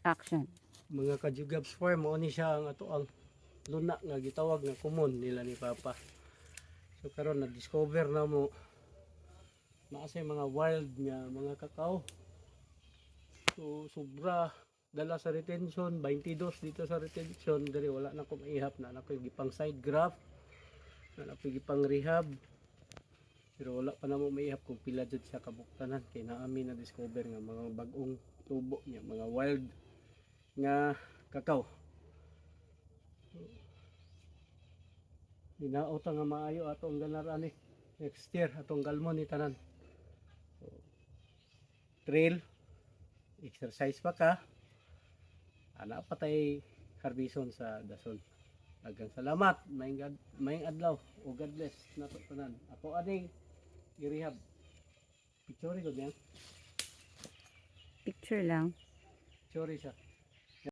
Action. Mga kajugab swarm mo ni siya ang ato ang luna nga gitawag nga common nila ni Papa. So karon na discover na mo naasay mga wild nga mga kakao. So sobra dala sa retention 22 dito sa retention diri wala na ko maihap na ako gipang side graft na ako gipang rehab. Pero wala pa na mo maihap kung pila jud siya kabuktanan kay naami na discover nga mga bag-ong tubo niya mga wild nga kakao. Hinaot nga maayo atong ganarani next year atong galmon ni tanan. So, trail exercise pa ka ana pa tay harbison sa dason. Daghang salamat maayong adlaw o God bless nato tanan. Ako aning i-rehab picture ko diyan Picture lang. picture siya.